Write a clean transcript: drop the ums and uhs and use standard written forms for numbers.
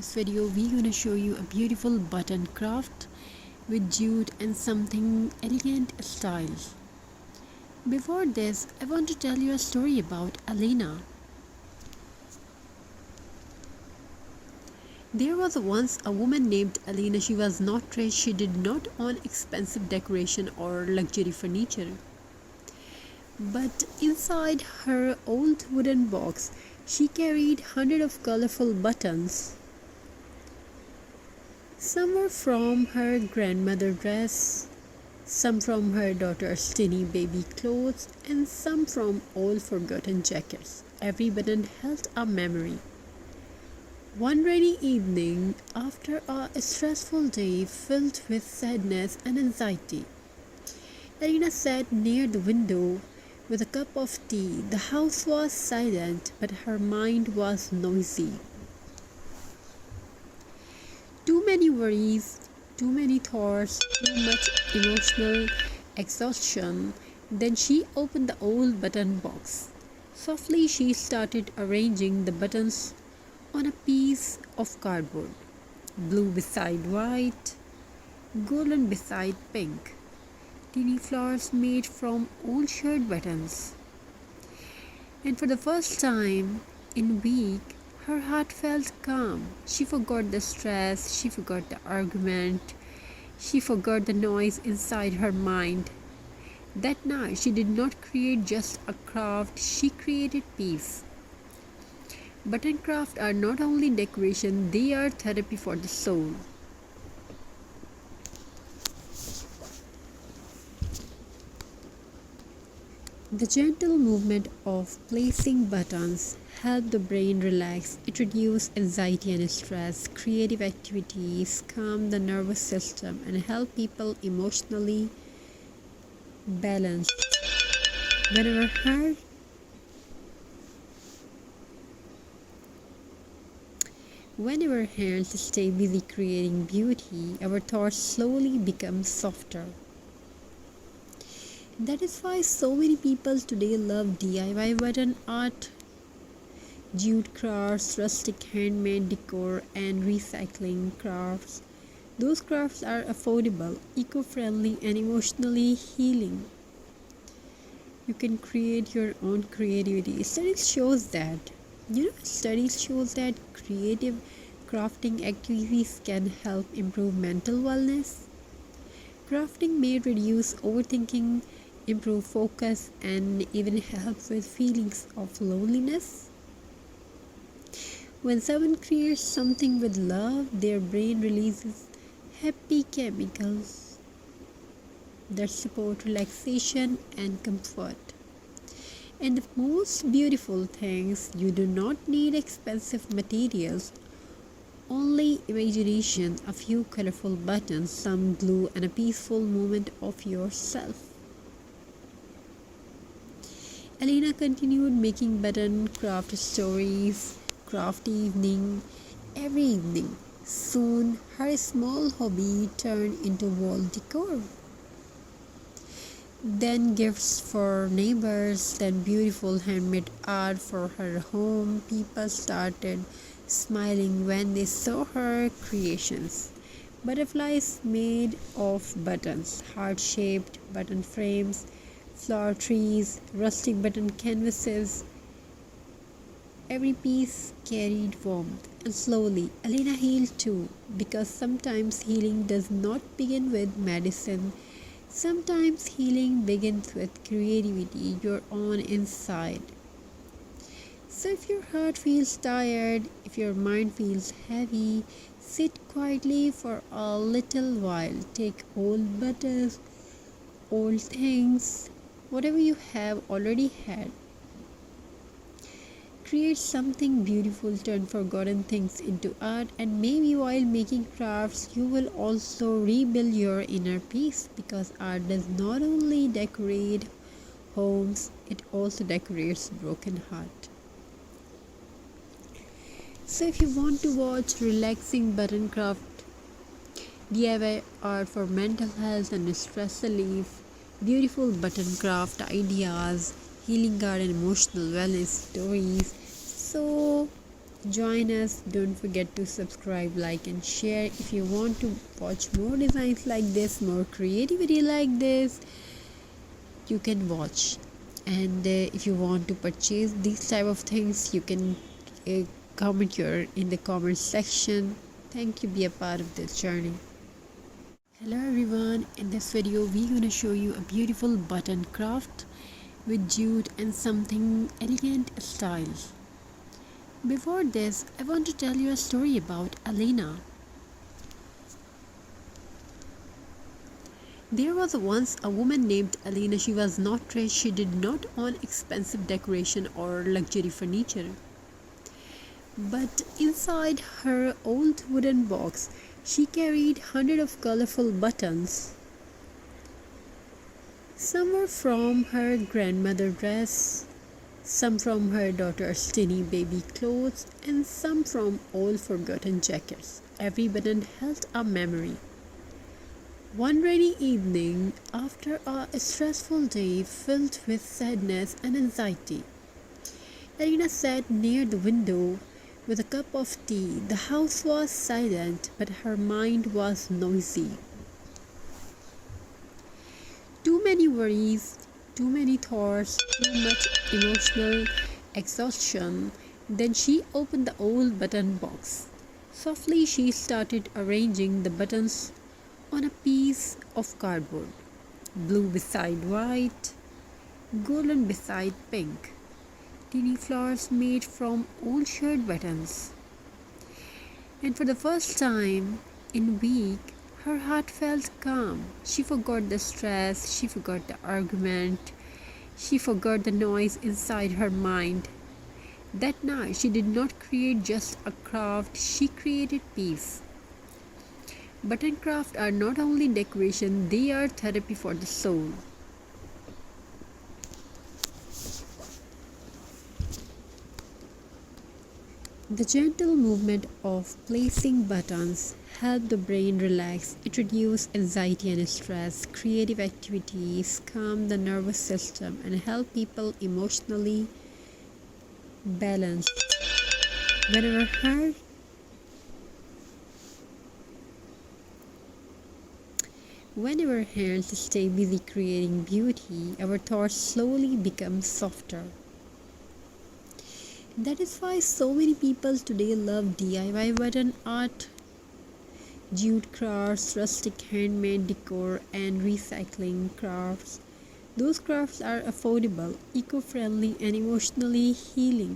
this video we're gonna show you a beautiful button craft with jute and something elegant style. Before this, I want to tell you a story about Alina. There was once a woman named Alina. She was not rich. She did not own expensive decoration or luxury furniture. But inside her old wooden box, she carried hundreds of colorful buttons. Some were from her grandmother's dress, some from her daughter's tiny baby clothes, and some from old forgotten jackets. Every button held a memory. One rainy evening, after a stressful day filled with sadness and anxiety, Elena sat near the window with a cup of tea. The house was silent, but her mind was noisy. Too many worries, too many thoughts, too much emotional exhaustion. Then she opened the old button box. Softly, she started arranging the buttons on a piece of cardboard. Blue beside white, golden beside pink. Teeny flowers made from old shirt buttons. And for the first time in a week, her heart felt calm. She forgot the stress, she forgot the argument, she forgot the noise inside her mind. That night, she did not create just a craft, she created peace. Button craft are not only decoration, they are therapy for the soul. The gentle movement of placing buttons help the brain relax. It reduces anxiety and stress. Creative activities calm the nervous system and help people emotionally balanced. Whenever heard When our hands stay busy creating beauty, our thoughts slowly become softer. That is why so many people today love DIY button art, jute crafts, rustic handmade decor, and recycling crafts. Those crafts are affordable, eco-friendly, and emotionally healing. You can create your own creativity. Studies shows that creative crafting activities can help improve mental wellness. Crafting may reduce overthinking, improve focus, and even help with feelings of loneliness. When someone creates something with love, their brain releases happy chemicals that support relaxation and comfort. And the most beautiful things, you do not need expensive materials, only imagination, a few colorful buttons, some glue, and a peaceful moment of yourself. Alina continued making button craft stories, craft evening, every evening. Soon, her small hobby turned into wall decor. Then gifts for neighbors, then beautiful handmade art for her home. People started smiling when they saw her creations. Butterflies made of buttons, heart-shaped button frames, flower trees, rustic button canvases. Every piece carried warmth, and slowly Alina healed too, because sometimes healing does not begin with medicine. Sometimes healing begins with creativity, your own inside. So if your heart feels tired, if your mind feels heavy, sit quietly for a little while. Take old buttons, old things, whatever you have already had. Create something beautiful, turn forgotten things into art, and maybe while making crafts, you will also rebuild your inner peace, because art does not only decorate homes, it also decorates broken heart. So if you want to watch relaxing button craft, DIY art for mental health and stress relief, beautiful button craft ideas, healing art and emotional wellness stories, so Join us. Don't forget to subscribe, like, and share. If you want to watch more designs like this, more creativity like this, you can watch. And if you want to purchase these type of things, you can comment your in the comment section. Thank you. Be a part of this journey. Hello everyone, in this video we're going to show you a beautiful button craft with jute and something elegant style. Before this, I want to tell you a story about Elena. There was once a woman named Elena. She was not rich, she did not own expensive decoration or luxury furniture. But inside her old wooden box, she carried hundreds of colorful buttons. Some were from her grandmother's dress, some from her daughter's tiny baby clothes, and some from old forgotten jackets. Every button held a memory. One rainy evening, after a stressful day filled with sadness and anxiety, Elena sat near the window with a cup of tea. The house was silent, but her mind was noisy. Too many worries, too many thoughts, too much emotional exhaustion. Then she opened the old button box. Softly, she started arranging the buttons on a piece of cardboard. Blue beside white, golden beside pink. Teeny flowers made from old shirt buttons. And for the first time in a week, her heart felt calm. She forgot the stress, she forgot the argument, she forgot the noise inside her mind. That night, she did not create just a craft, she created peace. Button craft are not only decoration, they are therapy for the soul. The gentle movement of placing buttons help the brain relax. It reduces anxiety and stress. Creative activities calm the nervous system and help people emotionally balance. Whenever our hands stay busy creating beauty, our thoughts slowly become softer. That is why so many people today love DIY button art, jute crafts, rustic handmade decor, and recycling crafts. Those crafts are affordable, eco-friendly, and emotionally healing.